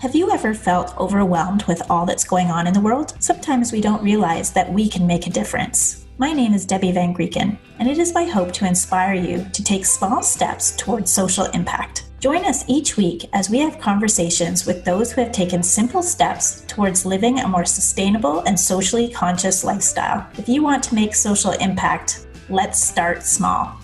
Have you ever felt overwhelmed with all that's going on in the world? Sometimes we don't realize that we can make a difference. My name is Debbie Van Grieken, and it is my hope to inspire you to take small steps towards social impact. Join us each week as we have conversations with those who have taken simple steps towards living a more sustainable and socially conscious lifestyle. If you want to make social impact, let's start small.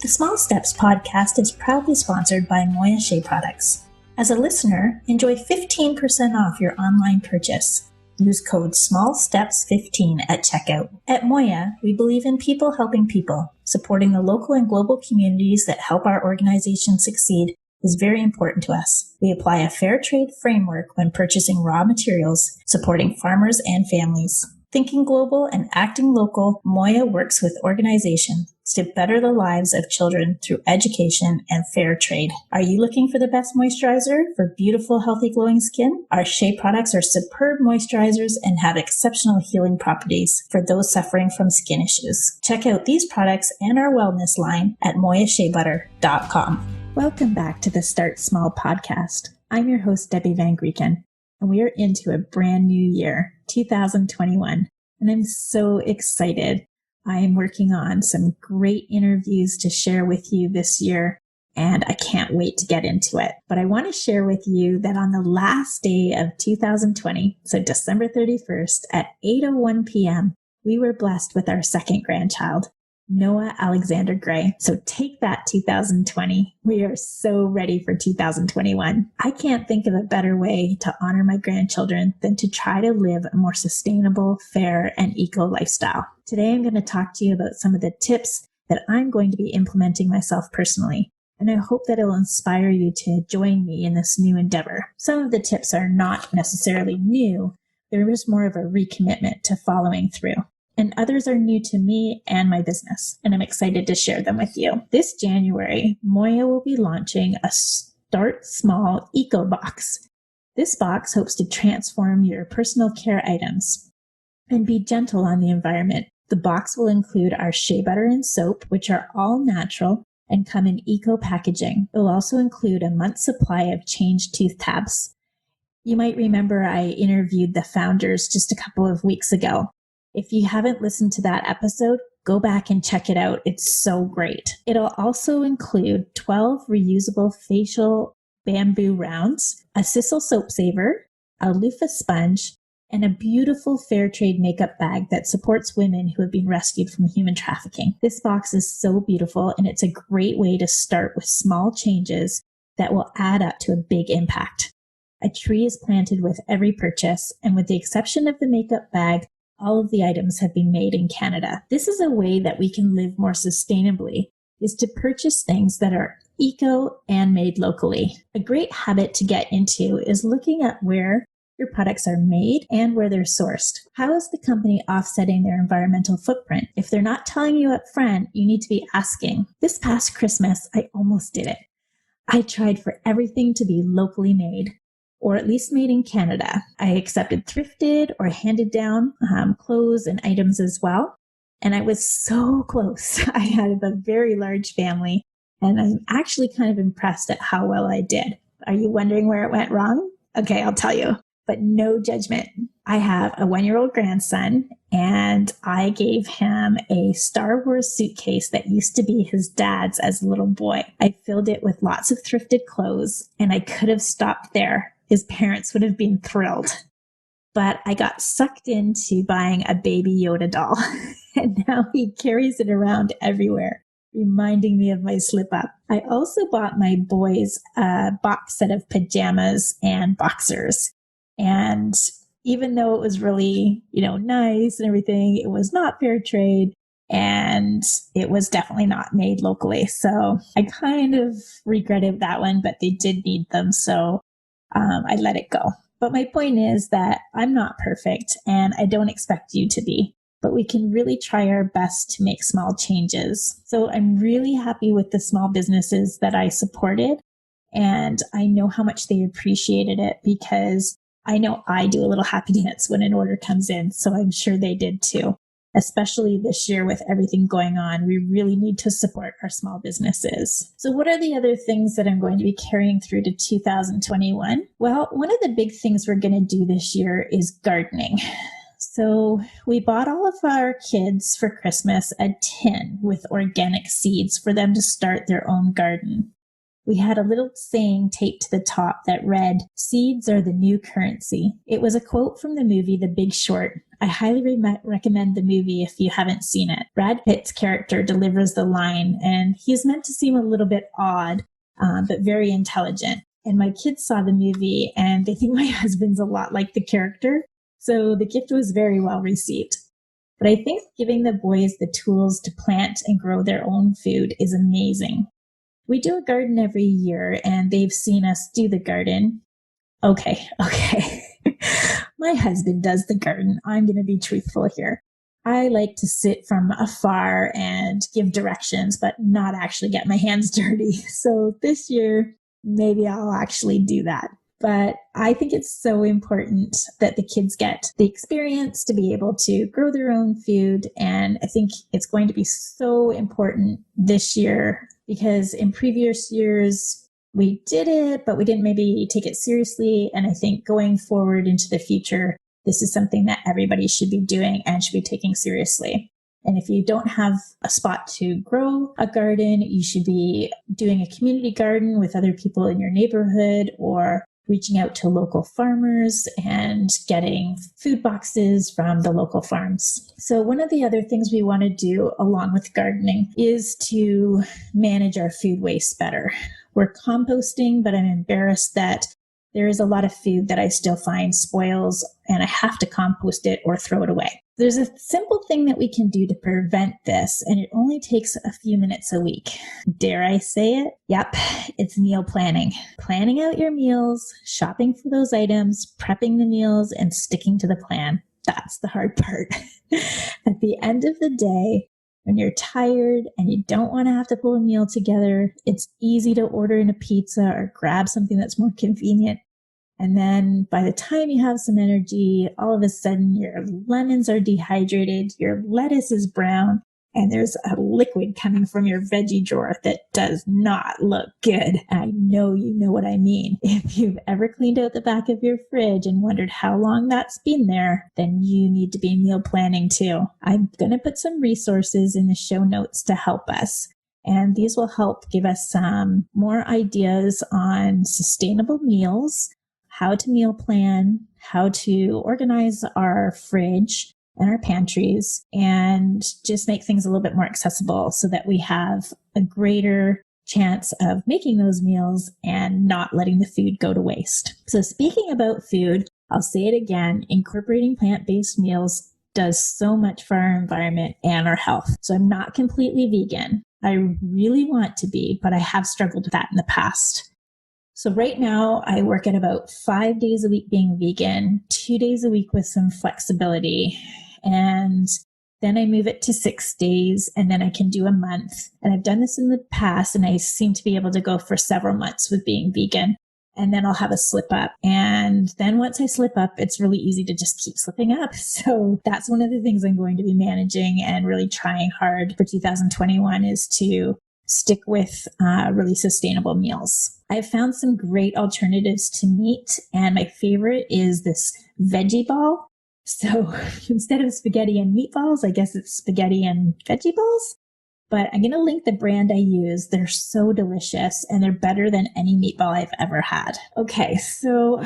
The Small Steps podcast is proudly sponsored by Moya Shea Products. As a listener, enjoy 15% off your online purchase. Use code SMALLSTEPS15 at checkout. At Moya, we believe in people helping people. Supporting the local and global communities that help our organization succeed is very important to us. We apply a fair trade framework when purchasing raw materials, supporting farmers and families. Thinking global and acting local, Moya works with organizations to better the lives of children through education and fair trade. Are you looking for the best moisturizer for beautiful, healthy, glowing skin? Our Shea products are superb moisturizers and have exceptional healing properties for those suffering from skin issues. Check out these products and our wellness line at moyasheabutter.com. Welcome back to the Start Small podcast. I'm your host, Debbie Van Grieken, and we are into a brand new year, 2021, and I'm so excited. I am working on some great interviews to share with you this year, and I can't wait to get into it. But I want to share with you that on the last day of 2020, so December 31st at 8:01 p.m., we were blessed with our second grandchild, Noah Alexander Gray. So take that, 2020. We are so ready for 2021. I can't think of a better way to honor my grandchildren than to try to live a more sustainable, fair, and eco lifestyle. Today, I'm going to talk to you about some of the tips that I'm going to be implementing myself personally, and I hope that it will inspire you to join me in this new endeavor. Some of the tips are not necessarily new. There is more of a recommitment to following through. And others are new to me and my business, and I'm excited to share them with you. This January, Moya will be launching a Start Small Eco Box. This box hopes to transform your personal care items and be gentle on the environment. The box will include our shea butter and soap, which are all natural and come in eco packaging. It will also include a month's supply of Change tooth tabs. You might remember I interviewed the founders just a couple of weeks ago. If you haven't listened to that episode, go back and check it out. It's so great. It'll also include 12 reusable facial bamboo rounds, a Sissel soap saver, a loofah sponge, and a beautiful fair trade makeup bag that supports women who have been rescued from human trafficking. This box is so beautiful, and it's a great way to start with small changes that will add up to a big impact. A tree is planted with every purchase, and with the exception of the makeup bag, all of the items have been made in Canada. This is a way that we can live more sustainably, is to purchase things that are eco and made locally. A great habit to get into is looking at where your products are made and where they're sourced. How is the company offsetting their environmental footprint? If they're not telling you up front, you need to be asking. This past Christmas, I almost did it. I tried for everything to be locally made, or at least made in Canada. I accepted thrifted or handed down clothes and items as well. And I was so close. I had a very large family, and I'm actually kind of impressed at how well I did. Are you wondering where it went wrong? Okay, I'll tell you, but no judgment. I have a 1-year-old grandson, and I gave him a Star Wars suitcase that used to be his dad's as a little boy. I filled it with lots of thrifted clothes, and I could have stopped there. His parents would have been thrilled. But I got sucked into buying a baby Yoda doll, and now he carries it around everywhere, reminding me of my slip up. I also bought my boys a box set of pajamas and boxers. And even though it was really, nice and everything, it was not fair trade, and it was definitely not made locally. So I kind of regretted that one, but they did need them. So I let it go. But my point is that I'm not perfect, and I don't expect you to be, but we can really try our best to make small changes. So I'm really happy with the small businesses that I supported, and I know how much they appreciated it, because I know I do a little happy dance when an order comes in, so I'm sure they did too. especially this year with everything going on. We really need to support our small businesses. So what are the other things that I'm going to be carrying through to 2021? Well, one of the big things we're going to do this year is gardening. So we bought all of our kids for Christmas a tin with organic seeds for them to start their own garden. We had a little saying taped to the top that read, "Seeds are the new currency." It was a quote from the movie The Big Short. I highly recommend the movie if you haven't seen it. Brad Pitt's character delivers the line, and he's meant to seem a little bit odd, but very intelligent. And my kids saw the movie, and they think my husband's a lot like the character. So the gift was very well received. But I think giving the boys the tools to plant and grow their own food is amazing. We do a garden every year, and they've seen us do the garden. Okay. My husband does the garden. I'm going to be truthful here. I like to sit from afar and give directions, but not actually get my hands dirty. So this year, maybe I'll actually do that. But I think it's so important that the kids get the experience to be able to grow their own food. And I think it's going to be so important this year because in previous years, we did it, but we didn't maybe take it seriously. And I think going forward into the future, this is something that everybody should be doing and should be taking seriously. And if you don't have a spot to grow a garden, you should be doing a community garden with other people in your neighborhood or reaching out to local farmers and getting food boxes from the local farms. So one of the other things we want to do along with gardening is to manage our food waste better. We're composting, but I'm embarrassed that there is a lot of food that I still find spoils and I have to compost it or throw it away. There's a simple thing that we can do to prevent this, and it only takes a few minutes a week. Dare I say it? Yep, it's meal planning. Planning out your meals, shopping for those items, prepping the meals, and sticking to the plan. That's the hard part. At the end of the day, when you're tired and you don't want to have to pull a meal together, it's easy to order in a pizza or grab something that's more convenient. And then by the time you have some energy, all of a sudden your lemons are dehydrated, your lettuce is brown, and there's a liquid coming from your veggie drawer that does not look good. I know you know what I mean. If you've ever cleaned out the back of your fridge and wondered how long that's been there, then you need to be meal planning too. I'm going to put some resources in the show notes to help us. And these will help give us some more ideas on sustainable meals, how to meal plan, how to organize our fridge and our pantries, and just make things a little bit more accessible so that we have a greater chance of making those meals and not letting the food go to waste. So speaking about food, I'll say it again, incorporating plant-based meals does so much for our environment and our health. So I'm not completely vegan. I really want to be, but I have struggled with that in the past. So right now I work at about 5 days a week being vegan, 2 days a week with some flexibility. And then I move it to 6 days and then I can do a month. And I've done this in the past and I seem to be able to go for several months with being vegan. And then I'll have a slip up. And then once I slip up, it's really easy to just keep slipping up. So that's one of the things I'm going to be managing and really trying hard for 2021 is to stick with really sustainable meals. I've found some great alternatives to meat, and my favorite is this veggie ball. So instead of spaghetti and meatballs, I guess it's spaghetti and veggie balls. But I'm going to link the brand I use. They're so delicious and they're better than any meatball I've ever had. Okay, so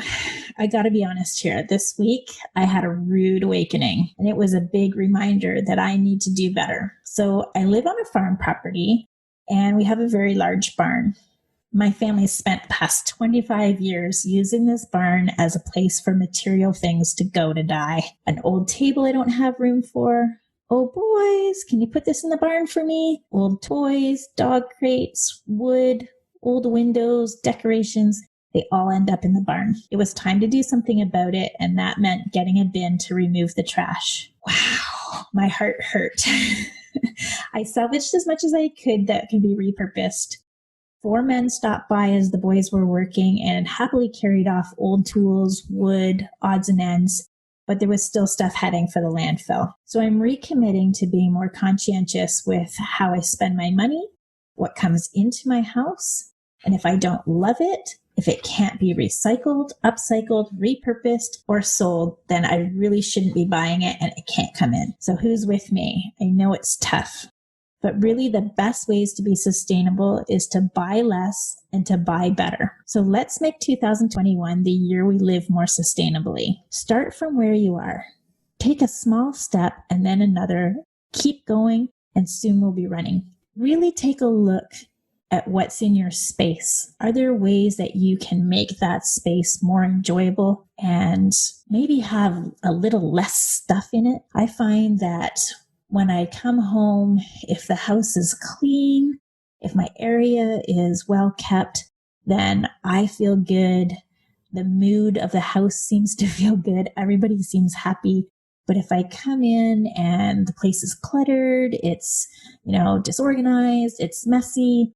I got to be honest here. This week I had a rude awakening and it was a big reminder that I need to do better. So I live on a farm property and we have a very large barn. My family spent the past 25 years using this barn as a place for material things to go to die. An old table I don't have room for. Oh boys, can you put this in the barn for me? Old toys, dog crates, wood, old windows, decorations, they all end up in the barn. It was time to do something about it, and that meant getting a bin to remove the trash. Wow, my heart hurt. I salvaged as much as I could that could be repurposed. 4 men stopped by as the boys were working and happily carried off old tools, wood, odds and ends. but there was still stuff heading for the landfill. So I'm recommitting to being more conscientious with how I spend my money, what comes into my house, and if I don't love it, if it can't be recycled, upcycled, repurposed, or sold, then I really shouldn't be buying it and it can't come in. So who's with me? I know it's tough, but really the best ways to be sustainable is to buy less and to buy better. So let's make 2021 the year we live more sustainably. Start from where you are. Take a small step and then another. Keep going, and soon we'll be running. Really take a look at what's in your space. Are there ways that you can make that space more enjoyable and maybe have a little less stuff in it? I find that when I come home, if the house is clean, if my area is well kept, then I feel good. The mood of the house seems to feel good. Everybody seems happy. But if I come in and the place is cluttered, it's, disorganized, it's messy,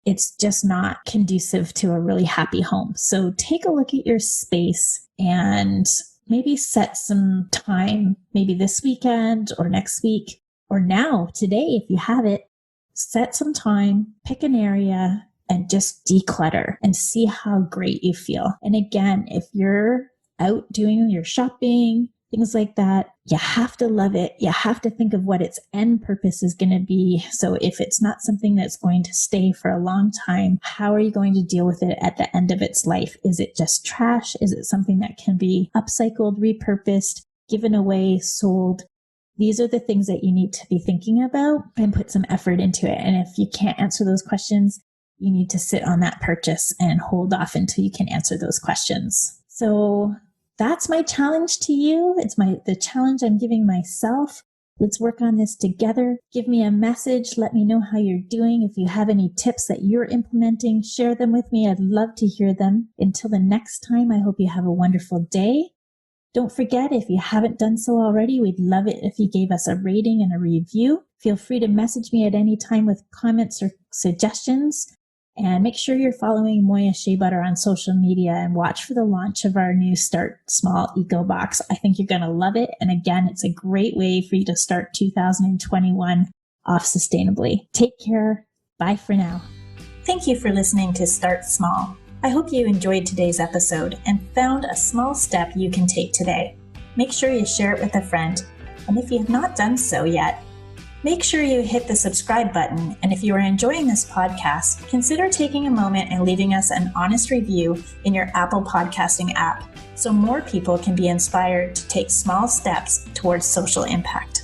it's just not conducive to a really happy home. So take a look at your space and maybe set some time, maybe this weekend or next week, or now, today, if you have it, set some time, pick an area, and just declutter and see how great you feel. And again, if you're out doing your shopping, things like that, you have to love it. You have to think of what its end purpose is going to be. So if it's not something that's going to stay for a long time, how are you going to deal with it at the end of its life? Is it just trash? Is it something that can be upcycled, repurposed, given away, sold? These are the things that you need to be thinking about and put some effort into it. And if you can't answer those questions, you need to sit on that purchase and hold off until you can answer those questions. So that's my challenge to you. It's the challenge I'm giving myself. Let's work on this together. Give me a message. Let me know how you're doing. If you have any tips that you're implementing, share them with me. I'd love to hear them. Until the next time, I hope you have a wonderful day. Don't forget, if you haven't done so already, we'd love it if you gave us a rating and a review. Feel free to message me at any time with comments or suggestions. And make sure you're following Moya Shea Butter on social media and watch for the launch of our new Start Small Eco Box. I think you're going to love it. And again, it's a great way for you to start 2021 off sustainably. Take care. Bye for now. Thank you for listening to Start Small. I hope you enjoyed today's episode and found a small step you can take today. Make sure you share it with a friend. And if you have not done so yet, make sure you hit the subscribe button. And if you are enjoying this podcast, consider taking a moment and leaving us an honest review in your Apple podcasting app so more people can be inspired to take small steps towards social impact.